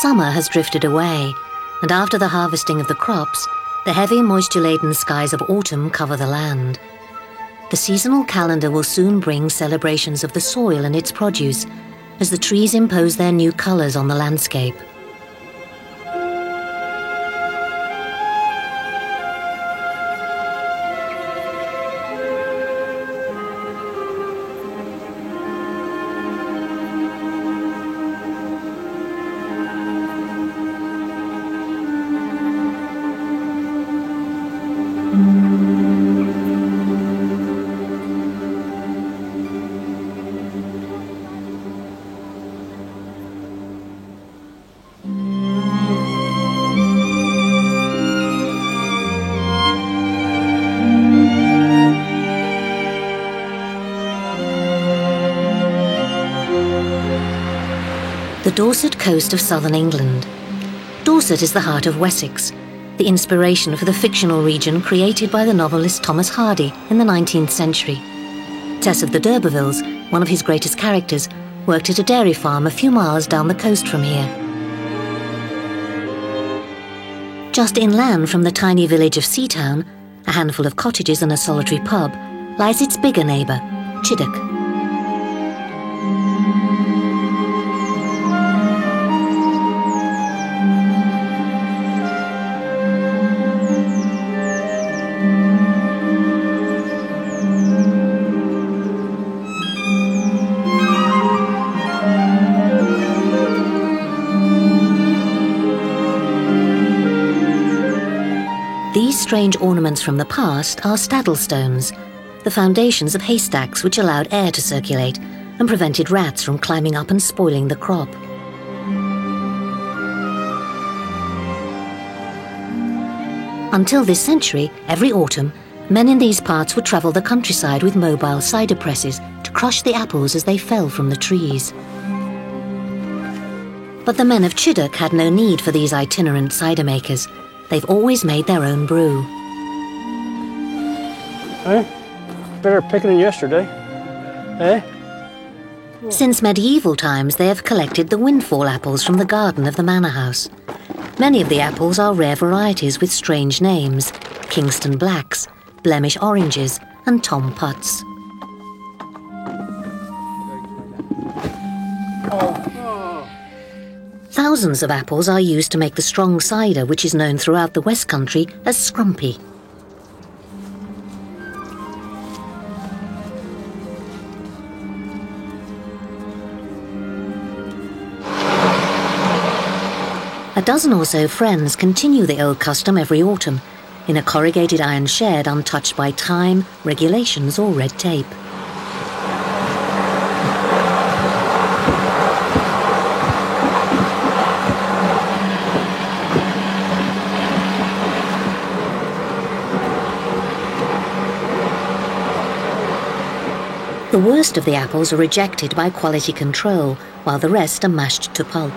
Summer has drifted away, and after the harvesting of the crops, the heavy moisture-laden skies of autumn cover the land. The seasonal calendar will soon bring celebrations of the soil and its produce, as the trees impose their new colours on the landscape. The Dorset coast of southern England. Dorset is the heart of Wessex, the inspiration for the fictional region created by the novelist Thomas Hardy in the 19th century. Tess of the D'Urbervilles, one of his greatest characters, worked at a dairy farm a few miles down the coast from here. Just inland from the tiny village of Seatown, a handful of cottages and a solitary pub, lies its bigger neighbour, Chiddock. These strange ornaments from the past are staddle stones, the foundations of haystacks which allowed air to circulate and prevented rats from climbing up and spoiling the crop. Until this century, every autumn, men in these parts would travel the countryside with mobile cider presses to crush the apples as they fell from the trees. But the men of Chiddock had no need for these itinerant cider makers. They've always made their own brew. Eh? Better picking than yesterday. Eh? Since medieval times, they have collected the windfall apples from the garden of the manor house. Many of the apples are rare varieties with strange names: Kingston Blacks, Blemish Oranges, and Tom Putts. Thousands of apples are used to make the strong cider which is known throughout the West Country as scrumpy. A dozen or so friends continue the old custom every autumn, in a corrugated iron shed untouched by time, regulations or red tape. The worst of the apples are rejected by quality control, while the rest are mashed to pulp.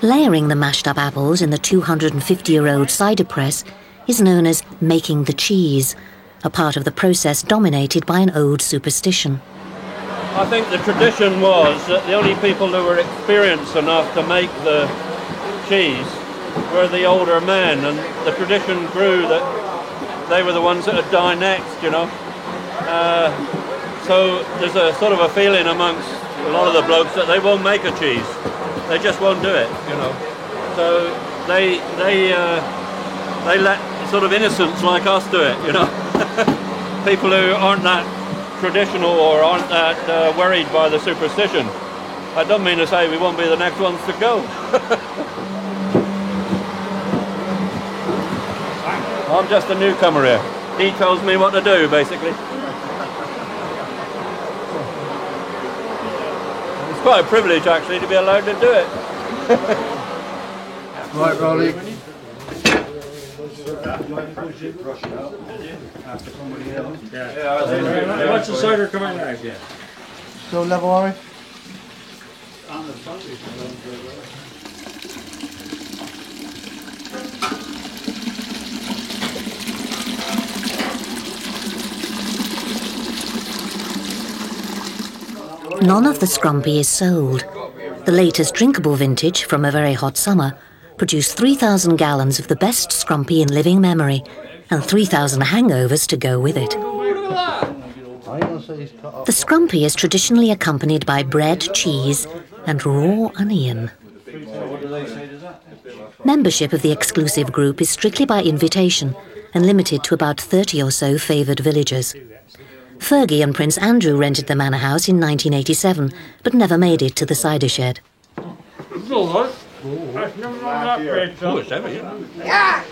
Layering the mashed-up apples in the 250-year-old cider press is known as making the cheese, a part of the process dominated by an old superstition. I think the tradition was that the only people who were experienced enough to make the cheese were the older men, and the tradition grew that they were the ones that would die next, you know. So there's a sort of a feeling amongst a lot of the blokes that they won't make a cheese. They just won't do it, you know. So they let sort of innocents like us do it, you know. People who aren't that traditional or aren't that worried by the superstition. I don't mean to say we won't be the next ones to go. I'm just a newcomer here. He tells me what to do, basically. It's quite a privilege, actually, to be allowed to do it. Right, Rolly. What's the cider coming out? Yeah. Still level, are we? None of the scrumpy is sold. The latest drinkable vintage from a very hot summer produced 3,000 gallons of the best scrumpy in living memory and 3,000 hangovers to go with it. The scrumpy is traditionally accompanied by bread, cheese and raw onion. Membership of the exclusive group is strictly by invitation and limited to about 30 or so favoured villagers. Fergie and Prince Andrew rented the manor house in 1987, but never made it to the cider shed. It's all right. That's never that bread. Oh, it's heavy, yeah.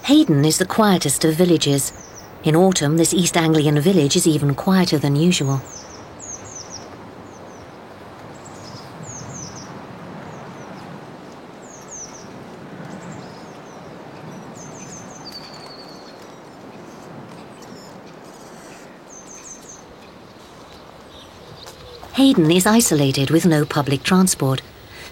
Hayden is the quietest of villages. In autumn, this East Anglian village is even quieter than usual. Hayden is isolated with no public transport,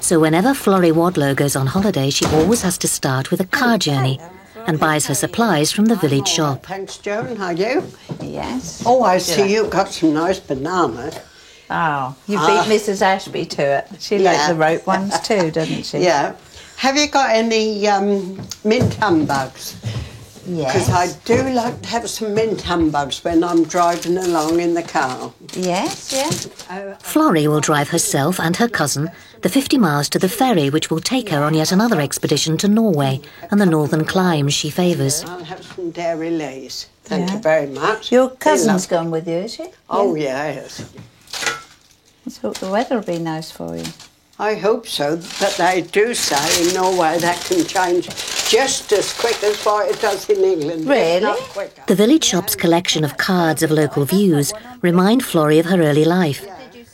so whenever Florrie Wadlow goes on holiday, she always has to start with a car journey and buys her supplies from the village shop. Thanks, Joan. How are you? Yes. Oh, I see you got some nice bananas. Oh, you beat Mrs. Ashby to it. She likes the rope ones too, doesn't she? Yeah. Have you got any mint humbugs? Yes. Because I do like to have some mint humbugs when I'm driving along in the car. Yes, yes. Florrie will drive herself and her cousin the 50 miles to the ferry, which will take her on yet another expedition to Norway and the northern climes she favours. I'll have some dairy lace. Thank you very much. Your cousin's gone with you, is she? Oh, yes. I thought the weather would be nice for you. I hope so, but they do say in Norway that can change just as quick as what it does in England. Really? Not quicker. The village shop's collection of cards of local views remind Florrie of her early life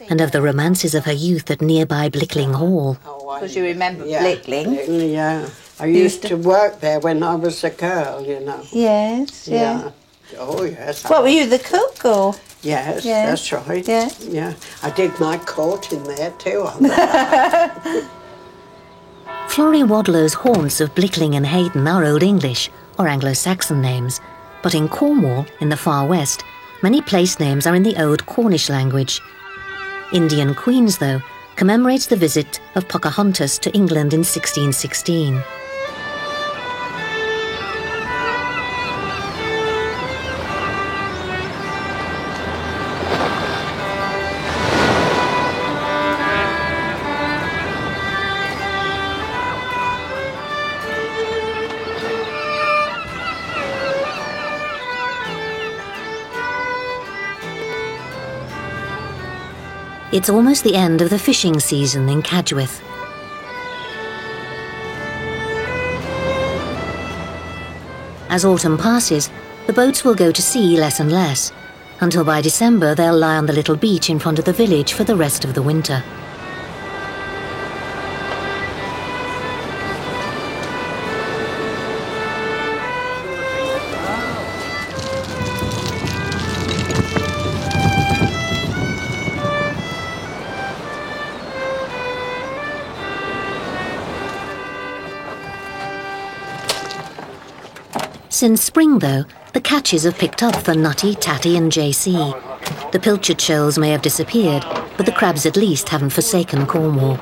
and of the romances of her youth at nearby Blickling Hall. Because you remember Blickling. Yeah. I used to work there when I was a girl, you know. Yes, yeah. Oh, yes. What, were you the cook or? Yes, Yeah. that's right. Yeah. Yeah. I did my court in there too. Florrie Wadlow's haunts of Blickling and Hayden are Old English or Anglo-Saxon names, but in Cornwall, in the far west, many place names are in the Old Cornish language. Indian Queens, though, commemorates the visit of Pocahontas to England in 1616. It's almost the end of the fishing season in Cadgwith. As autumn passes, the boats will go to sea less and less, until by December they'll lie on the little beach in front of the village for the rest of the winter. Since spring, though, the catches have picked up for Nutty, Tatty and JC. The pilchard shoals may have disappeared, but the crabs at least haven't forsaken Cornwall.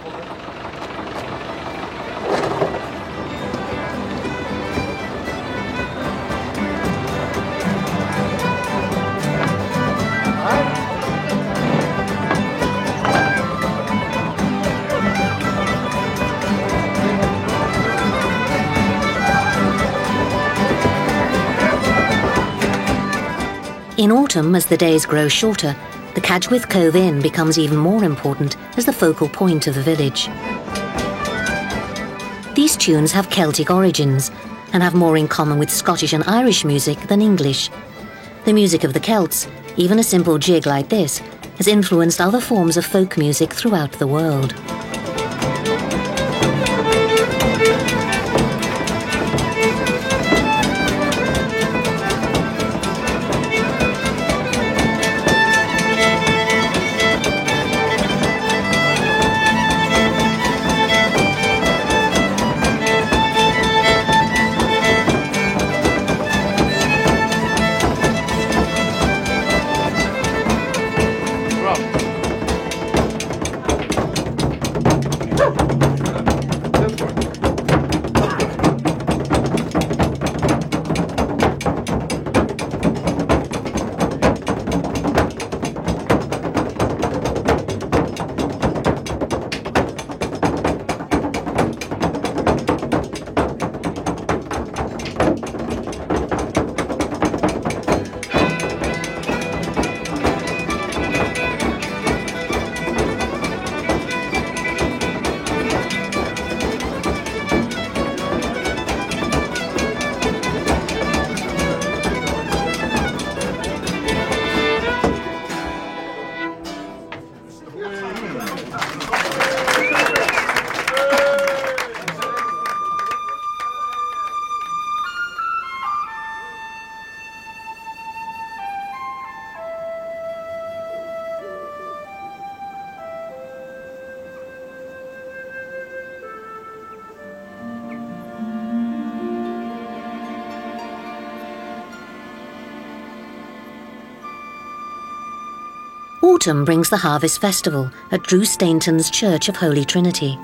In autumn, as the days grow shorter, the Cadgwith Cove Inn becomes even more important as the focal point of the village. These tunes have Celtic origins and have more in common with Scottish and Irish music than English. The music of the Celts, even a simple jig like this, has influenced other forms of folk music throughout the world. Autumn brings the Harvest Festival at Drew Stainton's Church of Holy Trinity.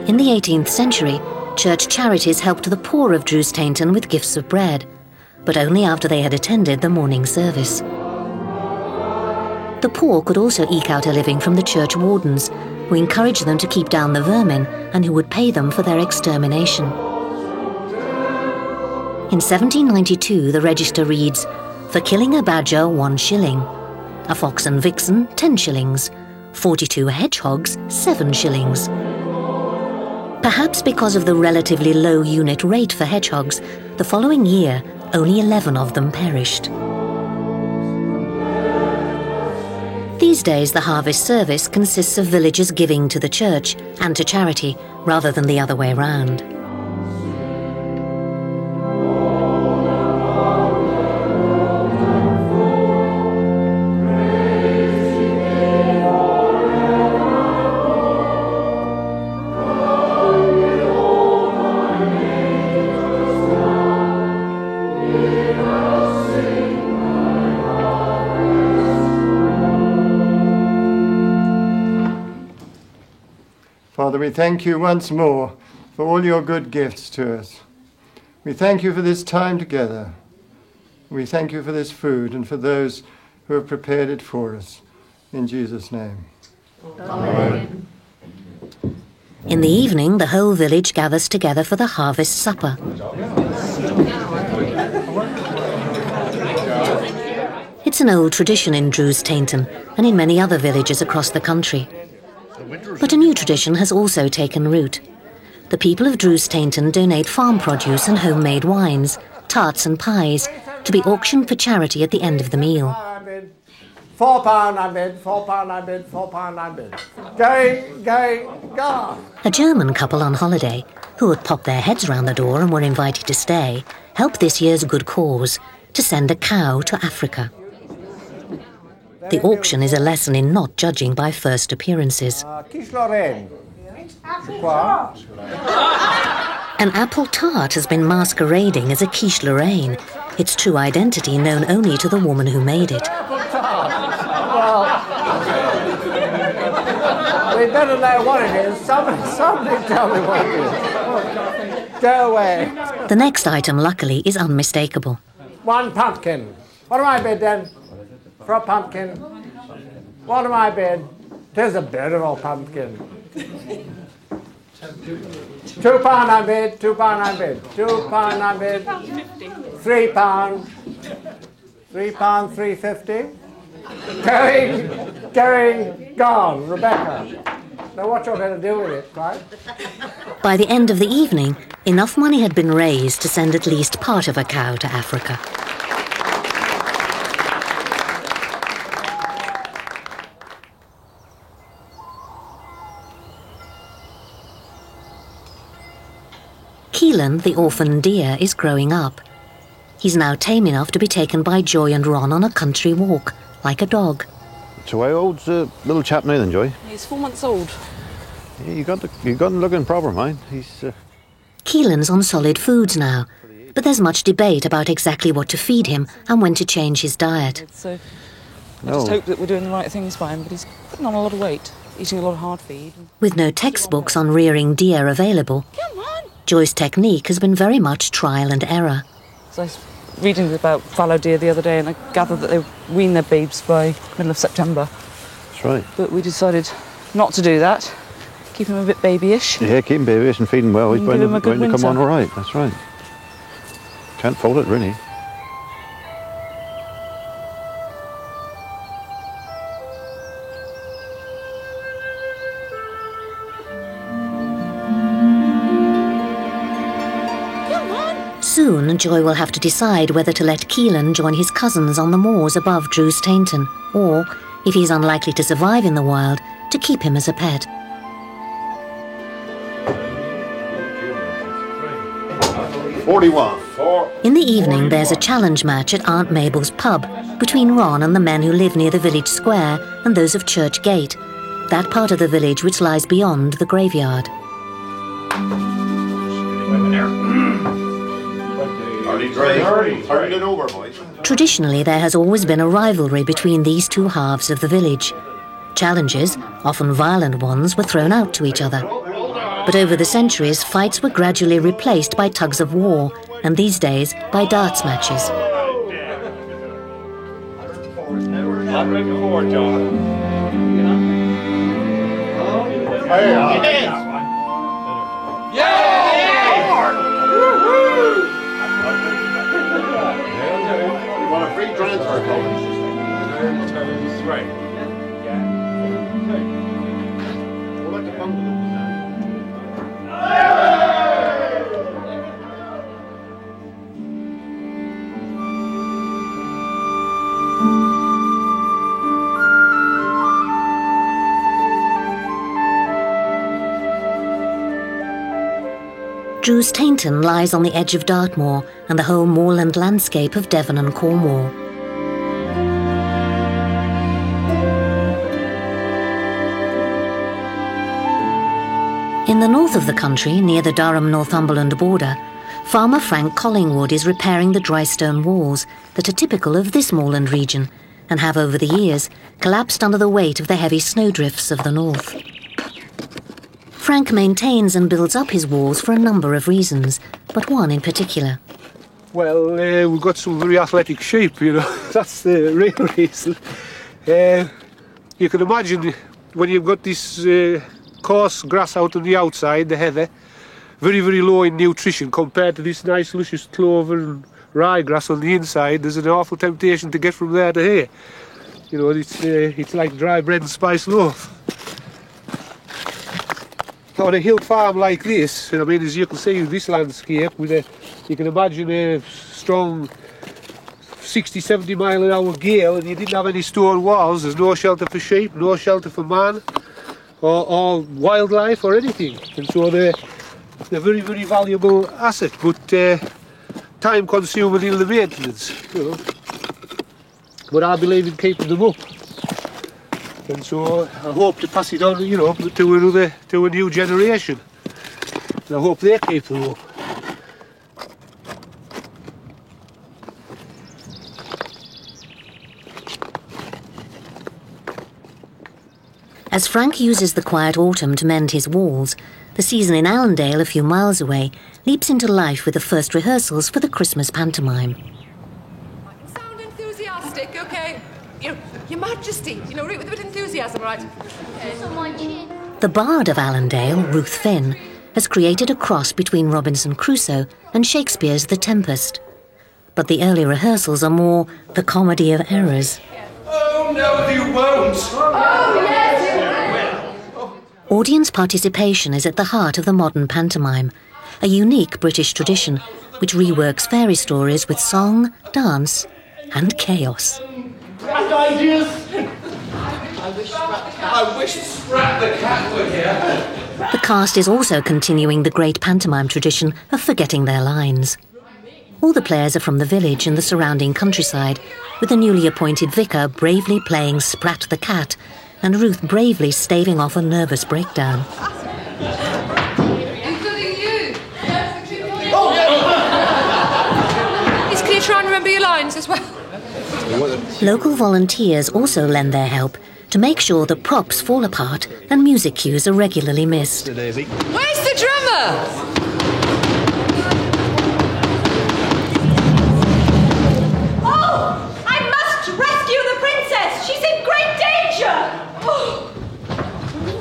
In the 18th century, church charities helped the poor of Drew Stainton with gifts of bread, but only after they had attended the morning service. The poor could also eke out a living from the church wardens, who encouraged them to keep down the vermin and who would pay them for their extermination. In 1792, the register reads, "For killing a badger, 1 shilling. A fox and vixen, 10 shillings. 42 hedgehogs, 7 shillings. Perhaps because of the relatively low unit rate for hedgehogs, the following year, only 11 of them perished. These days, the harvest service consists of villagers giving to the church and to charity, rather than the other way round. Father, we thank you once more for all your good gifts to us. We thank you for this time together. We thank you for this food and for those who have prepared it for us. In Jesus' name. Amen. In the evening, the whole village gathers together for the harvest supper. It's an old tradition in Drew Stainton and in many other villages across the country. But a new tradition has also taken root. The people of Drew Stainton donate farm produce and homemade wines, tarts and pies, to be auctioned for charity at the end of the meal. £4 I bid, £4 I bid, £4 I bid. Go! A German couple on holiday, who had popped their heads round the door and were invited to stay, helped this year's good cause to send a cow to Africa. The auction is a lesson in not judging by first appearances. An apple tart has been masquerading as a quiche Lorraine, its true identity known only to the woman who made it. Well, we better know what it is. Somebody tell me what it is. Go away. The next item, luckily, is unmistakable. 1 pumpkin. What am I bid then? For a pumpkin. What am I bid? 'Tis a beautiful pumpkin. £2 I bid, £2 I bid, £2 I bid, £3, £3, £3.50. Going, gone, Rebecca. Now what you're going to do with it, right? By the end of the evening, enough money had been raised to send at least part of a cow to Africa. Keelan, the orphan deer, is growing up. He's now tame enough to be taken by Joy and Ron on a country walk, like a dog. So how old's the little chap now then, Joy? He's 4 months old. Yeah, you got him looking proper, mind. He's... Keelan's on solid foods now, but there's much debate about exactly what to feed him and when to change his diet. So I just hope that we're doing the right things by him, but he's putting on a lot of weight, eating a lot of hard feed. With no textbooks on rearing deer available, Joy's technique has been very much trial and error. So I was reading about fallow deer the other day, and I gathered that they wean their babes by middle of September. That's right. But we decided not to do that. Keep him a bit babyish. Yeah, keep him babyish and feed him well. He's going to come on all right. That's right. Can't fault it, really. Soon, Joy will have to decide whether to let Keelan join his cousins on the moors above Drews Tainton, or, if he's unlikely to survive in the wild, to keep him as a pet. In the evening, there's a challenge match at Aunt Mabel's pub between Ron and the men who live near the village square and those of Church Gate, that part of the village which lies beyond the graveyard. Traditionally, there has always been a rivalry between these two halves of the village. Challenges, often violent ones, were thrown out to each other. But over the centuries, fights were gradually replaced by tugs of war, and these days by darts matches. Drews Tainton lies on the edge of Dartmoor and the whole moorland landscape of Devon and Cornwall. In the north of the country, near the Durham-Northumberland border, farmer Frank Collingwood is repairing the dry stone walls that are typical of this moorland region and have over the years collapsed under the weight of the heavy snowdrifts of the north. Frank maintains and builds up his walls for a number of reasons, but one in particular. Well, we've got some very athletic sheep, you know. That's the real reason. You can imagine when you've got this coarse grass out on the outside, the heather, very, very low in nutrition compared to this nice luscious clover and ryegrass on the inside. There's an awful temptation to get from there to here. You know, it's like dry bread and spice loaf. On a hill farm like this, I mean, as you can see, this landscape, you can imagine a strong 60-70 mile an hour gale, and you didn't have any stone walls. There's no shelter for sheep, no shelter for man, or wildlife or anything. And so they're very, very valuable asset, but time consuming in the maintenance, you know. But I believe in keeping them up. And so I hope to pass it on, you know, to a new generation. And I hope they keep them up. As Frank uses the quiet autumn to mend his walls, The season in Allendale, a few miles away, leaps into life with the first rehearsals for the Christmas pantomime. Sound enthusiastic, okay? Your Majesty, with a bit of enthusiasm, right? The bard of Allendale, Ruth Finn, has created a cross between Robinson Crusoe and Shakespeare's The Tempest. But the early rehearsals are more the comedy of errors. Oh, no, you won't! Oh, yes, you will! Audience participation is at the heart of the modern pantomime, a unique British tradition which reworks fairy stories with song, dance and chaos. Grand ideas! I wish Sprat the cat were here. The cast is also continuing the great pantomime tradition of forgetting their lines. All the players are from the village and the surrounding countryside, with the newly appointed vicar bravely playing Sprat the cat and Ruth bravely staving off a nervous breakdown. Including you. Please, can you try and remember your lines as well? Local volunteers also lend their help to make sure that props fall apart and music cues are regularly missed. Where's the drummer?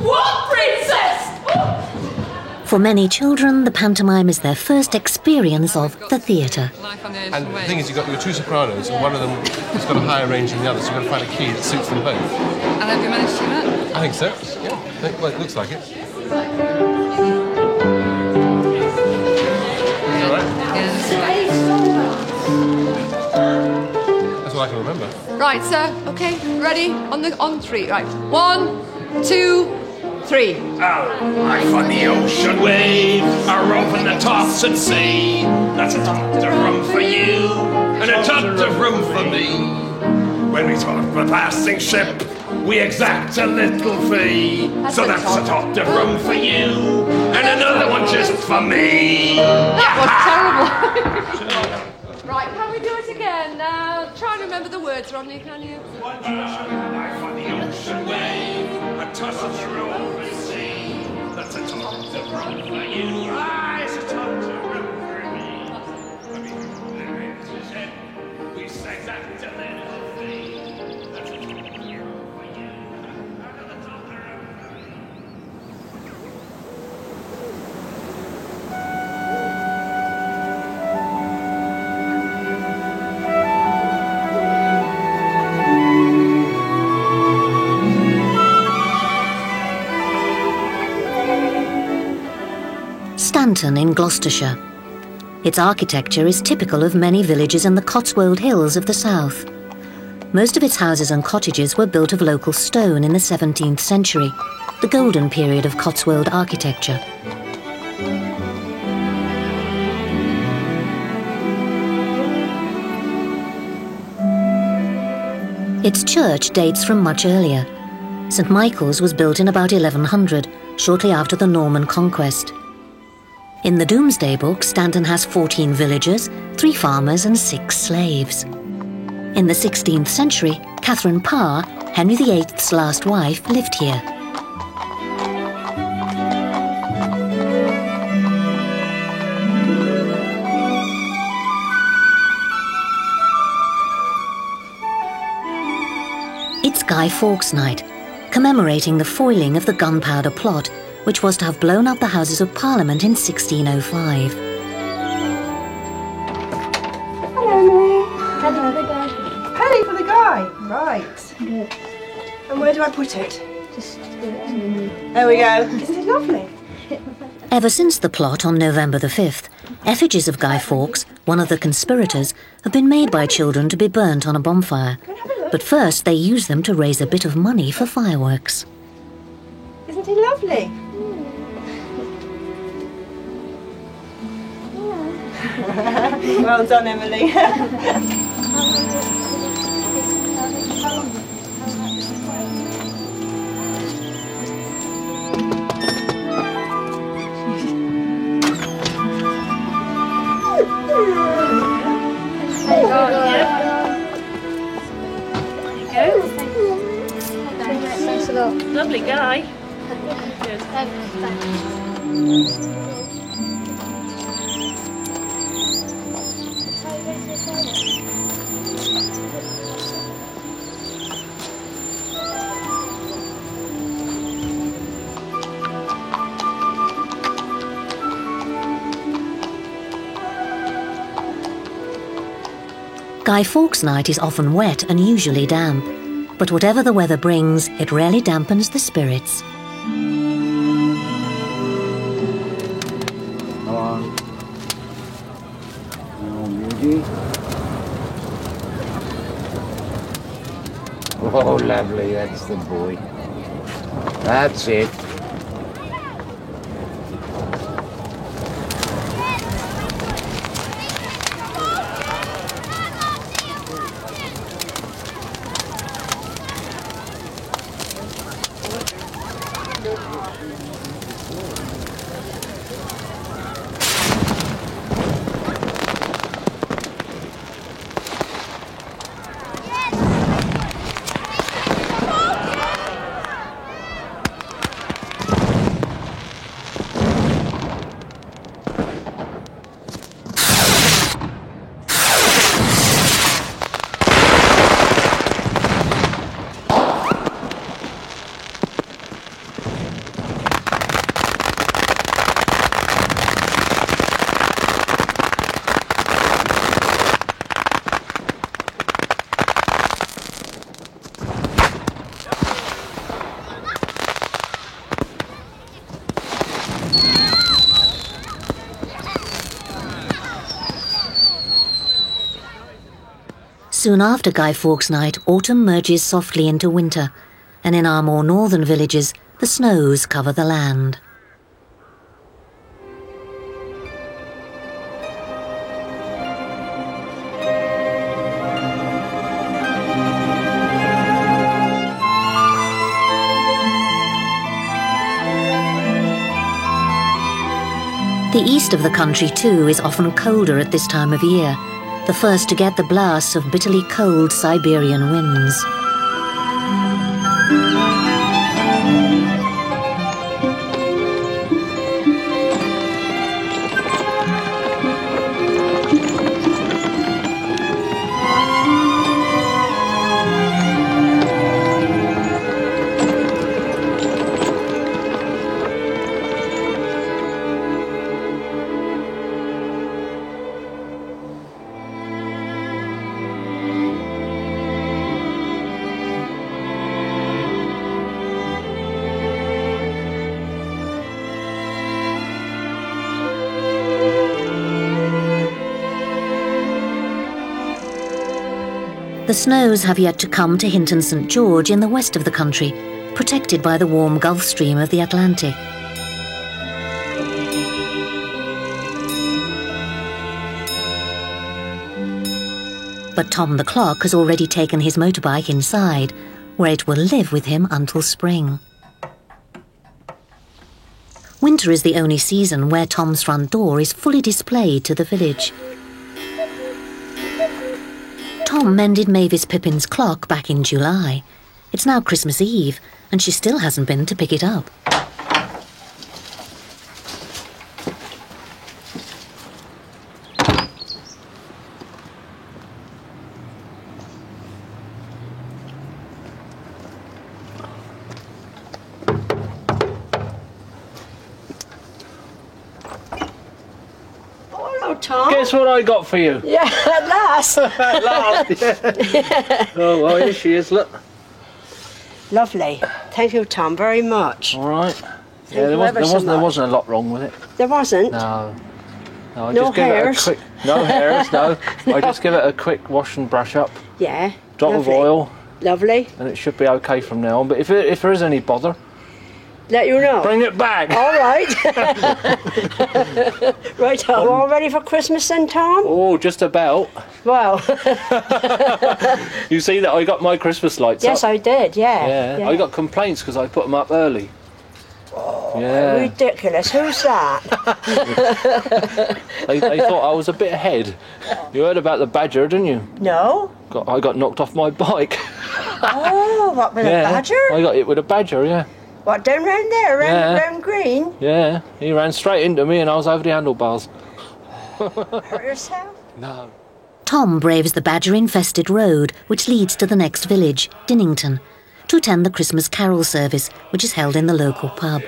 What princess? For many children, the pantomime is their first experience of the theatre. And the thing is, you've got your two sopranos, and one of them has got a higher range than the other, so you've got to find a key that suits them both. And have you managed to do that? I think so, yeah. Well, it looks like it. All right? That's what I can remember. Right, sir. Okay, ready? On three. Right. 1, 2, 3. Life on the ocean wave, a rope in the tops at sea. That's a tot of rum for you, and a tot of rum for me. When we talk of a passing ship, we exact a little fee. So that's a tot of rum for you, and another one just for me. That was terrible. Right, can we do it again? Try and remember the words, Rodney, can you? Life on the ocean wave, a toss of the rope and sea. That's a tot of rum for you. Ah, it's a tot of rum for me. I mean, we exact a little fee. That's a tot of rum for you, another tot of rum for me. Stanton in Gloucestershire. Its architecture is typical of many villages in the Cotswold Hills of the south. Most of its houses and cottages were built of local stone in the 17th century, the golden period of Cotswold architecture. Its church dates from much earlier. St Michael's was built in about 1100, shortly after the Norman conquest. In the Domesday Book, Stanton has 14 villagers, 3 farmers and 6 slaves. In the 16th century, Catherine Parr, Henry VIII's last wife, lived here. It's Guy Fawkes Night, commemorating the foiling of the Gunpowder Plot, which was to have blown up the Houses of Parliament in 1605. Hello, Emily. Hello, the guy. Penny for the guy. Right. Good. And where do I put it? Just there we go. Isn't it lovely? Ever since the plot on November the 5th, effigies of Guy Fawkes, one of the conspirators, have been made by children to be burnt on a bonfire. But first they use them to raise a bit of money for fireworks. Isn't he lovely? Well done, Emily. Thanks a lot. Lovely guy. Good. Thanks. Guy Fawkes Night is often wet and usually damp, but whatever the weather brings, it rarely dampens the spirits. Come on. Oh, beauty. Oh, lovely, that's the boy. That's it. Soon after Guy Fawkes Night, autumn merges softly into winter, and in our more northern villages, the snows cover the land. The east of the country, too, is often colder at this time of year, the first to get the blasts of bitterly cold Siberian winds. The snows have yet to come to Hinton St George in the west of the country, protected by the warm Gulf Stream of the Atlantic. But Tom the Clock has already taken his motorbike inside, where it will live with him until spring. Winter is the only season where Tom's front door is fully displayed to the village. Tom mended Mavis Pippin's clock back in July. It's now Christmas Eve, and she still hasn't been to pick it up. Tom. Guess what I got for you? Yeah, at last. At last, yeah. Oh, well, here she is, look. Lovely. Thank you, Tom, very much. All right. Yeah, there wasn't a lot wrong with it. There wasn't? No. No, no hairs? No hairs, no. I just give it a quick wash and brush up. Yeah. Drop of oil. Lovely. And it should be okay from now on. But if there is any bother, let you know. Bring it back. All right. Right, are we all ready for Christmas then, Tom? Oh, just about. Well. You see that I got my Christmas lights up? Yes, I did, yeah. I got complaints because I put them up early. Oh, yeah. Ridiculous. Who's that? they thought I was a bit ahead. You heard about the badger, didn't you? No. I got knocked off my bike. Oh, what, with a badger? I got hit with a badger, yeah. What, down round there, round Green? Yeah, he ran straight into me and I was over the handlebars. Hurt yourself? No. Tom braves the badger-infested road which leads to the next village, Dinnington, to attend the Christmas carol service which is held in the local pub.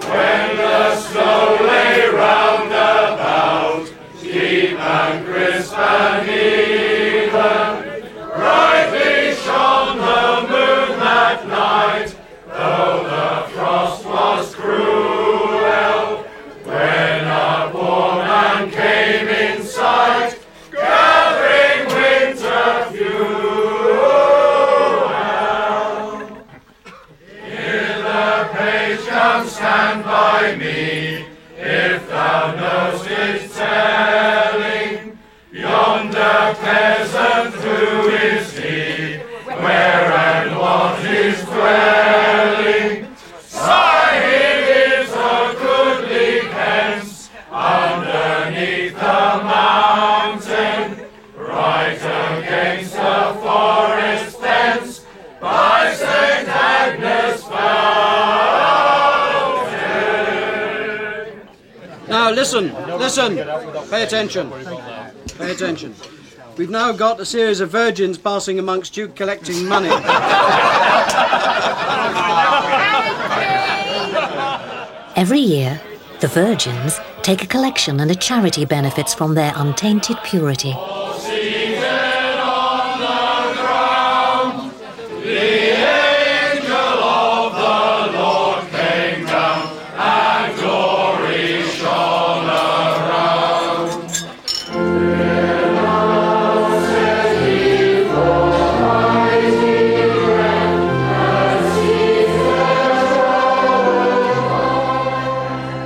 When the snow lay round about, deep and crisp and even, brightly shone the moon that night, though the frost was cruel. When a poor man came in sight, gathering winter fuel, here the page can stand by me, if thou know'st its telling. Yonder peasant, who is he? Where and what is dwelling? Sahib is a goodly pence underneath the mountain, right against the forest fence, by St. Agnes Fountain. Now listen, pay attention. Pay attention. We've now got a series of virgins passing amongst you collecting money. Every year, the virgins take a collection and a charity benefits from their untainted purity.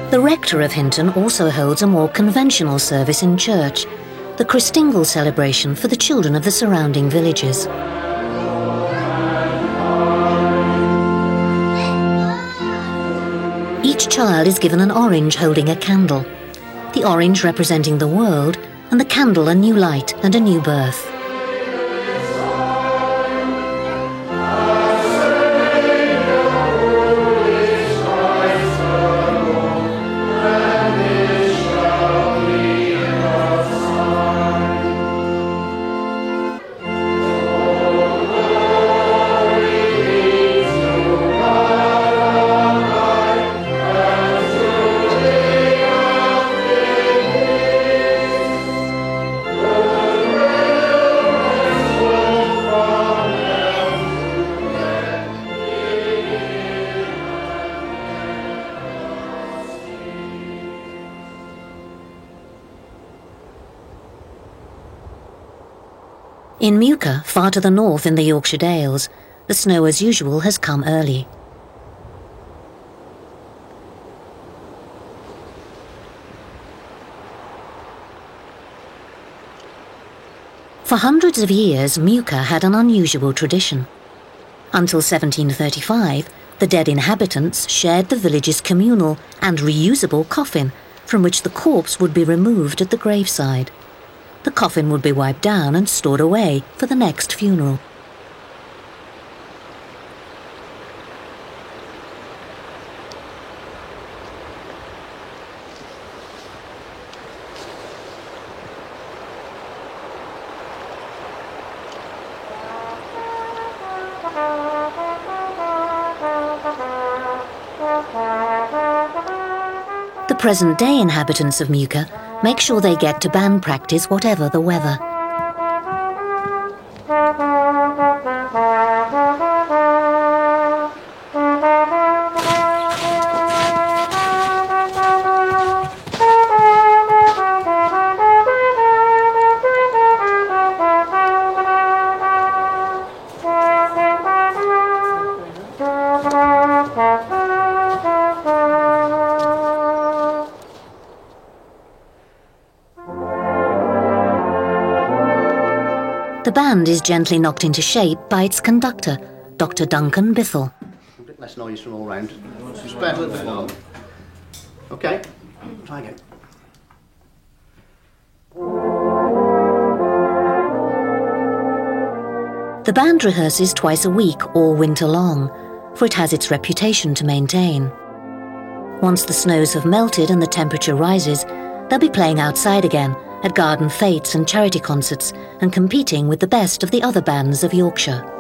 The rector of Hinton also holds a more conventional service in church, the Christingle celebration for the children of the surrounding villages. Each child is given an orange holding a candle, the orange representing the world and the candle a new light and a new birth. In Muka, far to the north in the Yorkshire Dales, the snow as usual has come early. For hundreds of years, Muka had an unusual tradition. Until 1735, the dead inhabitants shared the village's communal and reusable coffin, from which the corpse would be removed at the graveside. The coffin would be wiped down and stored away for the next funeral. The present-day inhabitants of Muka make sure they get to band practice whatever the weather. The band is gently knocked into shape by its conductor, Dr. Duncan Bithell. A bit less noise from all round. Spread a little bit more. Okay, try again. The band rehearses twice a week all winter long. for it has its reputation to maintain. Once the snows have melted and the temperature rises, they'll be playing outside again at garden fetes and charity concerts and competing with the best of the other bands of Yorkshire.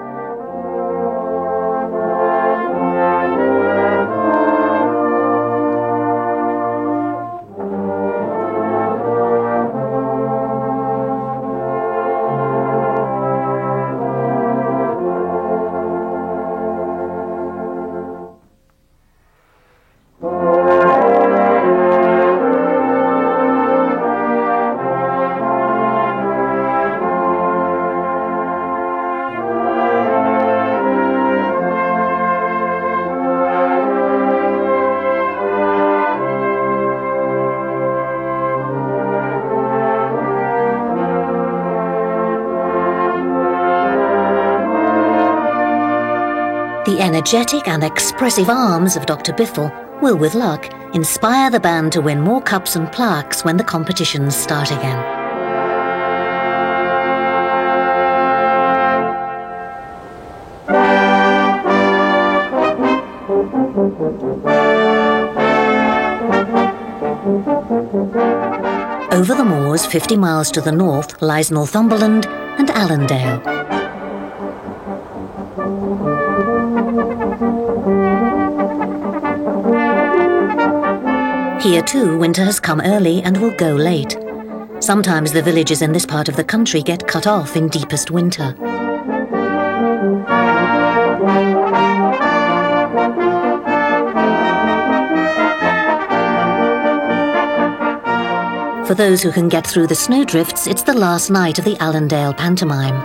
The energetic and expressive arms of Dr. Biffle will, with luck, inspire the band to win more cups and plaques when the competitions start again. Over the moors 50 miles to the north lies Northumberland and Allendale. Here too, winter has come early and will go late. Sometimes the villages in this part of the country get cut off in deepest winter. For those who can get through the snowdrifts, it's the last night of the Allendale pantomime.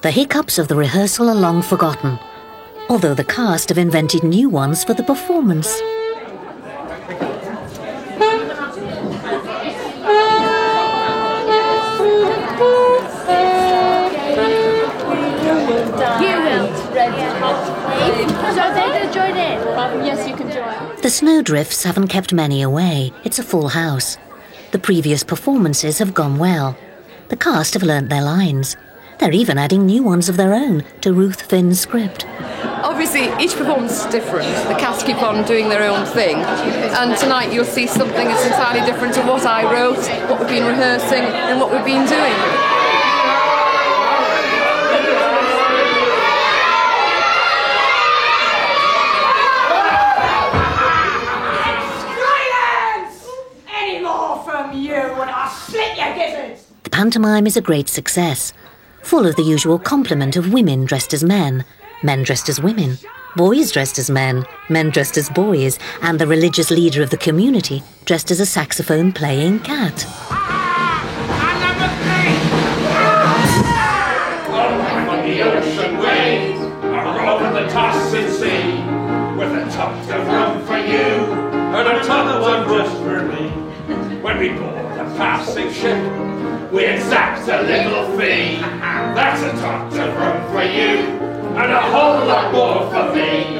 The hiccups of the rehearsal are long forgotten, although the cast have invented new ones for the performance. So they're going to join in? Yes, you can join. The snowdrifts haven't kept many away. It's a full house. The previous performances have gone well. The cast have learnt their lines. They're even adding new ones of their own to Ruth Finn's script. Obviously, each performance is different. The cast keep on doing their own thing. And tonight you'll see something that's entirely different to what I wrote, what we've been rehearsing, and what we've been doing. The pantomime is a great success, full of the usual complement of women dressed as men, men dressed as women, boys dressed as men, men dressed as boys, and the religious leader of the community dressed as a saxophone-playing cat. On the ocean wave, over the tossing sea, with a top of rum for you, and a top one just for me. When we board a passing ship, we exact a little fee. That's a tot of rum for you, and a whole lot more for me.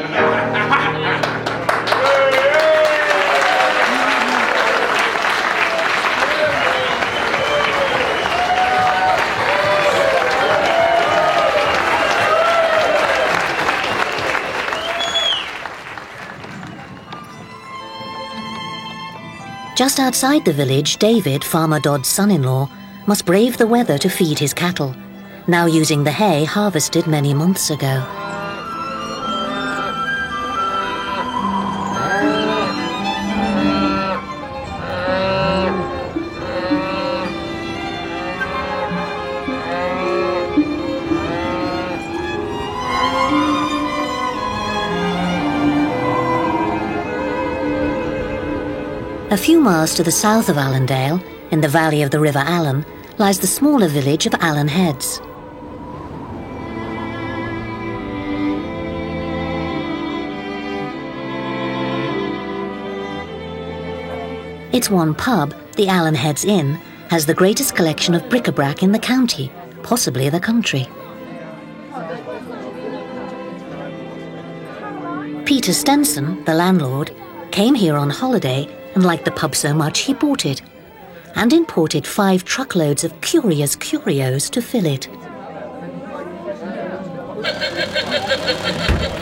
Just outside the village, David, Farmer Dodd's son-in-law, must brave the weather to feed his cattle, now using the hay harvested many months ago. A few miles to the south of Allendale, in the valley of the River Allen, lies the smaller village of Allen Heads. Its one pub, the Allen Heads Inn, has the greatest collection of bric-a-brac in the county, possibly the country. Peter Stenson, the landlord, came here on holiday and liked the pub so much he bought it, and imported 5 truckloads of curious curios to fill it.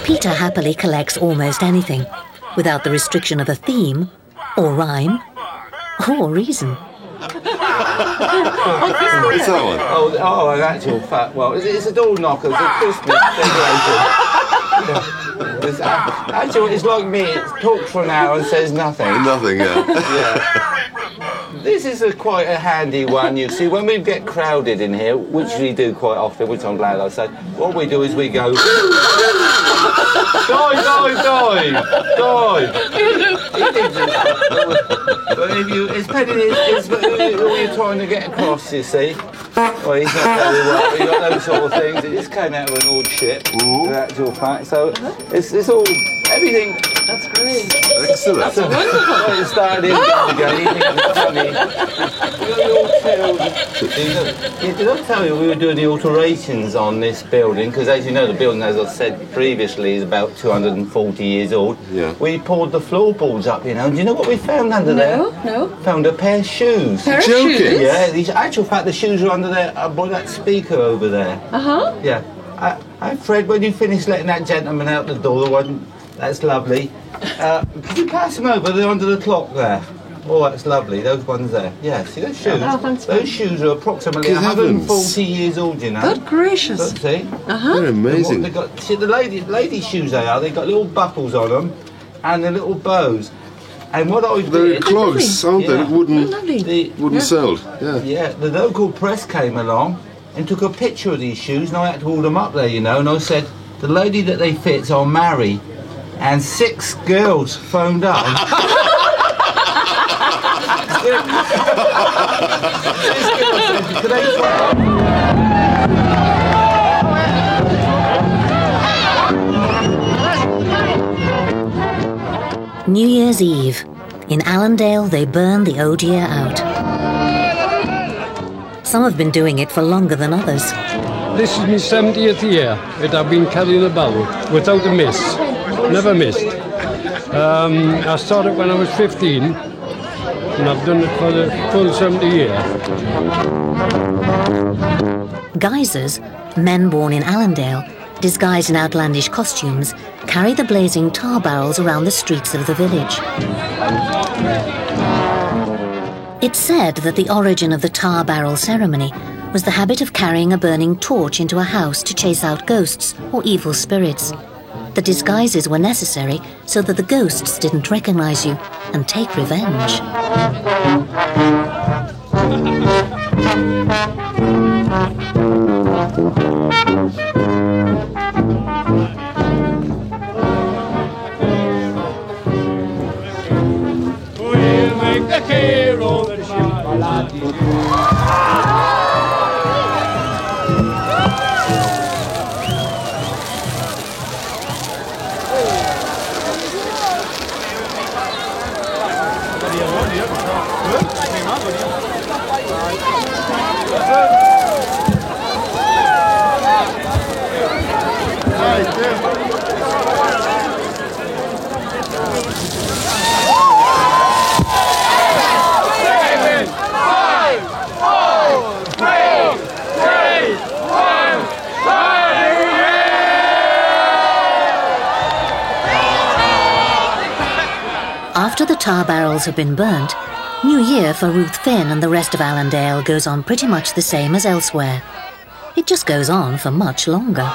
Peter happily collects almost anything, without the restriction of a theme, or rhyme, or reason. Oh, an actual fact. Well, it's a door knocker. It's a Christmas decoration. Actually, it's like me. It talks for an hour and says nothing. Nothing, yeah. Yeah. This is quite a handy one. You see, when we get crowded in here, which we do quite often, which I'm glad I said, what we do is we go... Dive! But if you, it's all you're trying to get across, you see. Well, he's not very well. He got those sort of things. It just came out of an old ship, in actual fact. So it's all, everything. That's great. Excellent. That's wonderful. It started in again. Did I tell you we were doing the alterations on this building? Because as you know, the building, as I said previously, is about 240 years old. Yeah. We poured the floorboards up, you know. Do you know what we found under there? No. Found a pair of shoes. Pair of shoes? Yeah. In actual fact, the shoes are under there, by that speaker over there. Uh-huh. Yeah. Fred, when you finish letting that gentleman out the door, the one, that's lovely. Could you pass them over? They're under the clock there. Oh, that's lovely. Those ones there. Yeah, see those shoes? Oh, thanks. Those shoes are approximately Good 140 heavens. years old, you know. Good gracious. Look, see? Uh-huh. They're amazing. They got, see, the lady shoes they are. They've got little buckles on them and the little bows. And what I They're did... clogs, aren't they? Wooden soled. Yeah. Yeah, the local press came along and took a picture of these shoes, and I had to hold them up there, you know, and I said, the lady that they fit, I'll marry. And 6 girls phoned up. New Year's Eve. In Allendale, they burn the old year out. Some have been doing it for longer than others. This is my 70th year that I've been carrying a barrel without a miss. Never missed. I started when I was 15, and I've done it for the full 70 years. Geysers, men born in Allendale, disguised in outlandish costumes, carry the blazing tar barrels around the streets of the village. It's said that the origin of the tar barrel ceremony was the habit of carrying a burning torch into a house to chase out ghosts or evil spirits. The disguises were necessary so that the ghosts didn't recognize you and take revenge. We'll make the hero the After the tar barrels have been burnt, New Year for Ruth Finn and the rest of Allendale goes on pretty much the same as elsewhere. It just goes on for much longer.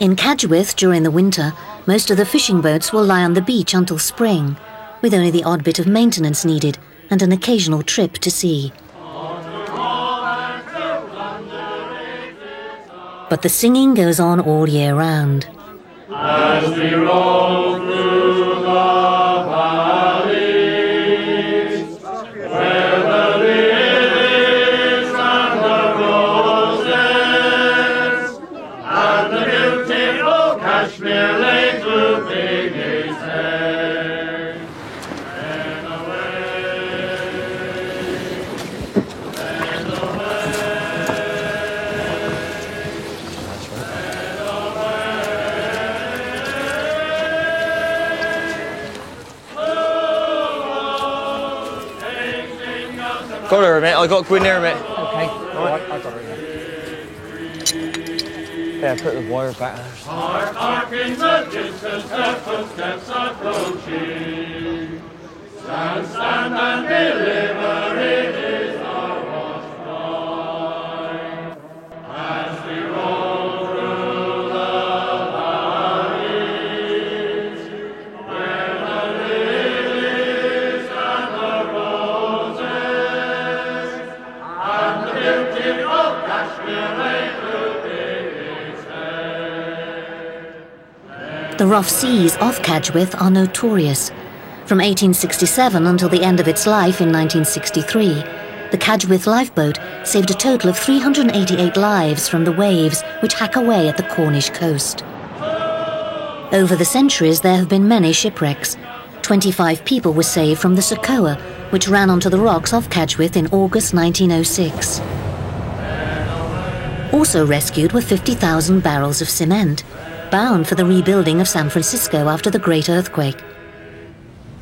In Cadgwith during the winter, most of the fishing boats will lie on the beach until spring, with only the odd bit of maintenance needed and an occasional trip to sea. But the singing goes on all year round. As we roll through the valley, Got her a minute, I got to go in there a minute. Okay. All right, I got her. Yeah, put the wire back there. Hark, hark in the distance, their footsteps approaching. Stand, stand and deliver, it is our watch cry. As we roll through the valleys, where the lilies and the roses, and the beauty of Kashmir lay through its head. The rough seas off Cadgwith are notorious. From 1867 until the end of its life in 1963, the Cadgwith lifeboat saved a total of 388 lives from the waves which hack away at the Cornish coast. Over the centuries, there have been many shipwrecks. 25 people were saved from the Socoa, which ran onto the rocks off Cadgwith in August 1906. Also rescued were 50,000 barrels of cement, bound for the rebuilding of San Francisco after the Great Earthquake.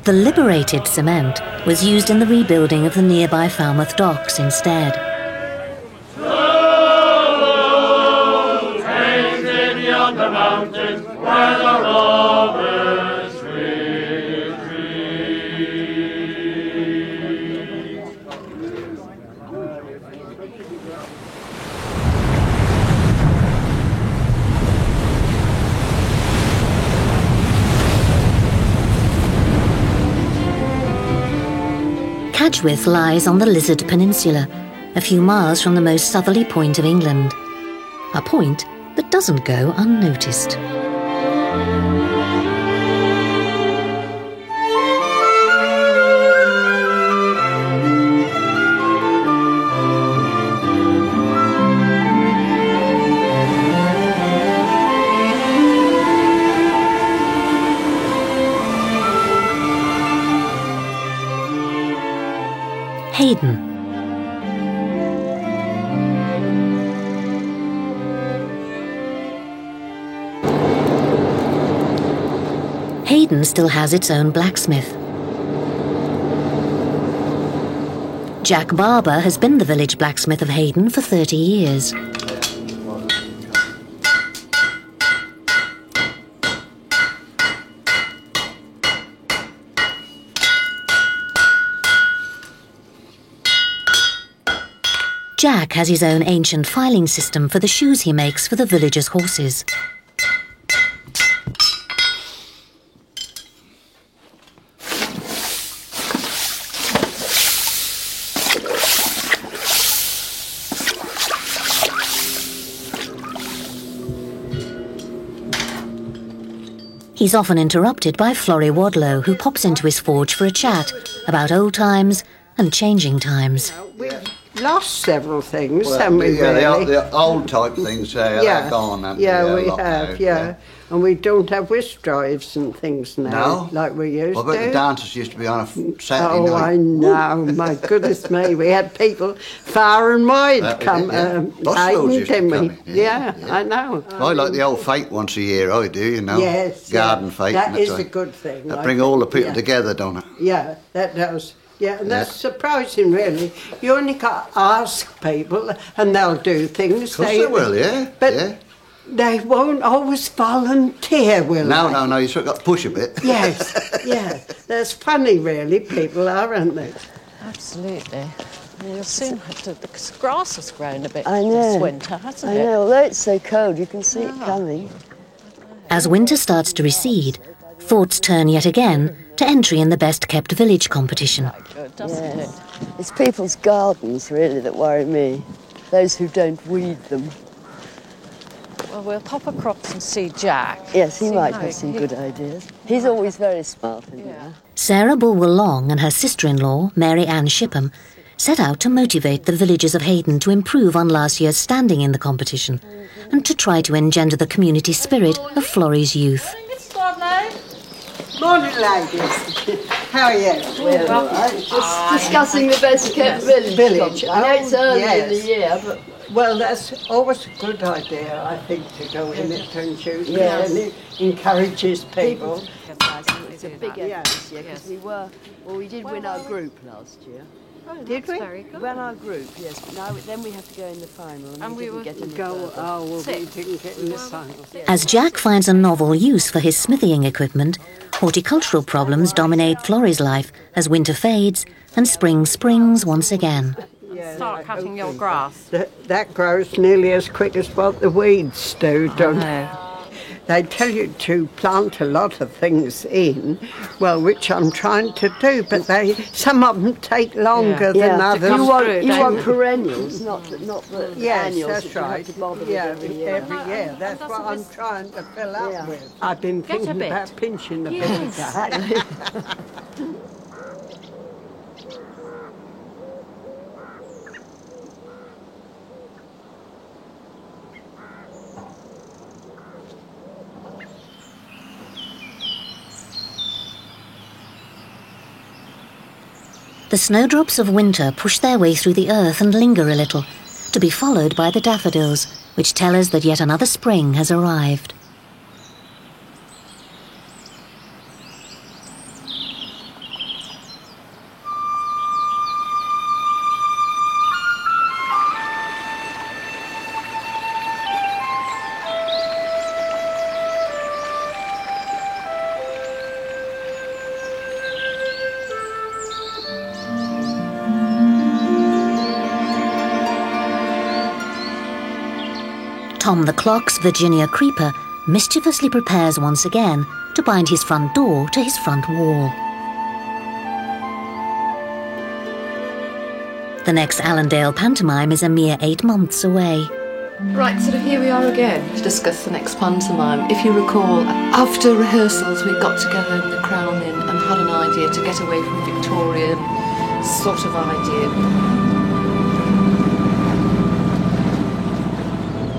The liberated cement was used in the rebuilding of the nearby Falmouth docks instead. Trains in yonder mountains where the rovers retreat. Cadgwith lies on the Lizard Peninsula, a few miles from the most southerly point of England. A point that doesn't go unnoticed. Heydon. Heydon still has its own blacksmith. Jack Barber has been the village blacksmith of Heydon for 30 years. Jack has his own ancient filing system for the shoes he makes for the villagers' horses. He's often interrupted by Florrie Wadlow, who pops into his forge for a chat about old times and changing times. Lost several things, Well, haven't we, yeah, really? the old type things, they're gone, haven't yeah, they? we A lot have, now, yeah. And we don't have whisk drives and things now, No? like we used I bet to. the dancers used to be on a Saturday Oh, night. I know, my goodness me. We had people far and wide That we come, did, yeah. Bushfields Hayden, used to didn't we? come in, Yeah, I know. I like the old fete once a year, I do, you know. Yes, Garden yeah. fete. That and is it's a good thing. That I bring think, all the people yeah. together, don't it? Yeah, that does. Yeah, and that's surprising, really. You only got to ask people, and they'll do things. Of course they will, yeah. But yeah. they won't always volunteer, will No, they? no, you sort of got to push a bit. Yes, yeah. That's funny, really. People are, aren't they? Absolutely. You'll soon have to, because grass has grown a bit I know. this winter, hasn't I it? know, although it's so cold, you can see it coming. As winter starts to recede, thoughts turn yet again to entry in the Best Kept Village competition. Yes. It's people's gardens, really, that worry me. Those who don't weed them. Well, we'll pop across and see Jack. Yes, he might how have some he- good ideas. He's always very smart, isn't he? Sarah Bulwer-Long and her sister-in-law, Mary Ann Shipham, set out to motivate the villagers of Heydon to improve on last year's standing in the competition and to try to engender the community spirit of Florrie's youth. Morning, ladies. How are you? We're all right. Just discussing the Best Kept Village. I know it's early in the year, but... Well, that's always a good idea, I think, to go in it, don't you? Yes. And it encourages people. It's a big effort this year, because we did win our group last year. Did we? Very good. Well, our group, yes, but now then we have to go in the final, and we didn't get in the we didn't get in the final. As Jack finds a novel use for his smithing equipment, horticultural problems dominate Florrie's life as winter fades and spring springs once again. Start cutting your grass. That grows nearly as quick as what the weeds do, don't they? They tell you to plant a lot of things in, well, which I'm trying to do, but some of them take longer than others. You want perennials, not the annuals. That's right. Every year. That's what I'm trying to fill up with. I've been thinking about pinching the vinegar. The snowdrops of winter push their way through the earth and linger a little, to be followed by the daffodils, which tell us that yet another spring has arrived. Tom the Clock's Virginia Creeper mischievously prepares once again to bind his front door to his front wall. The next Allendale pantomime is a mere 8 months away. Right, so here we are again to discuss the next pantomime. If you recall, after rehearsals we got together in the Crown Inn and had an idea to get away from Victorian sort of idea.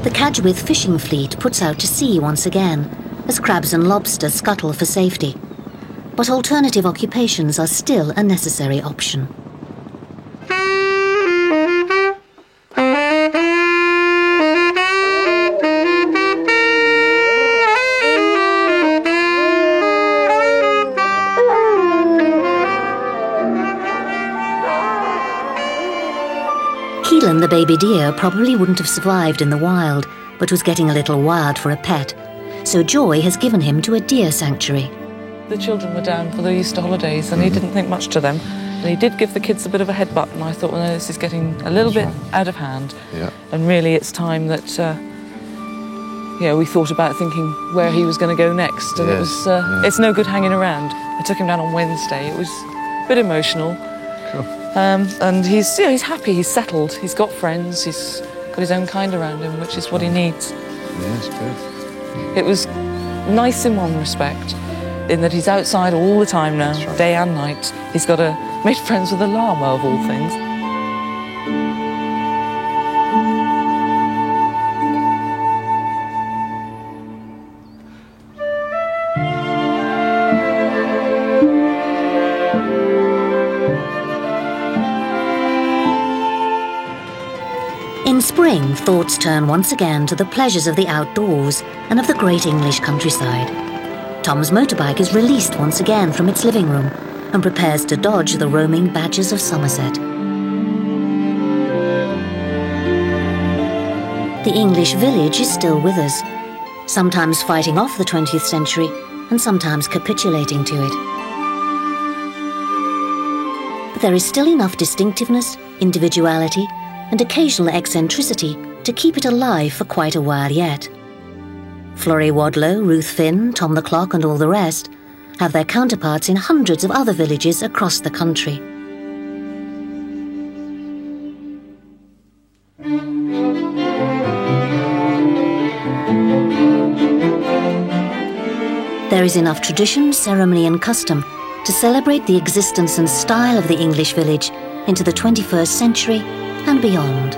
The Cadgwith fishing fleet puts out to sea once again, as crabs and lobsters scuttle for safety. But alternative occupations are still a necessary option. Keelan the baby deer probably wouldn't have survived in the wild, but was getting a little wild for a pet, so Joy has given him to a deer sanctuary. The children were down for the Easter holidays and he didn't think much to them. And he did give the kids a bit of a headbutt, and I thought, well, no, this is getting a little bit out of hand. Yeah. And really it's time that we thought about thinking where he was going to go next. And it was it's no good hanging around. I took him down on Wednesday. It was a bit emotional. And he's happy, he's settled, he's got friends, he's got his own kind around him, which is what he needs. Yes, good. It was nice in one respect, in that he's outside all the time now, day and night. He's made friends with a llama, of all things. In spring, thoughts turn once again to the pleasures of the outdoors and of the great English countryside. Tom's motorbike is released once again from its living room and prepares to dodge the roaming badgers of Somerset. The English village is still with us, sometimes fighting off the 20th century and sometimes capitulating to it. But there is still enough distinctiveness, individuality, and occasional eccentricity to keep it alive for quite a while yet. Florrie Wadlow, Ruth Finn, Tom the Clock and all the rest have their counterparts in hundreds of other villages across the country. There is enough tradition, ceremony and custom to celebrate the existence and style of the English village into the 21st century and beyond.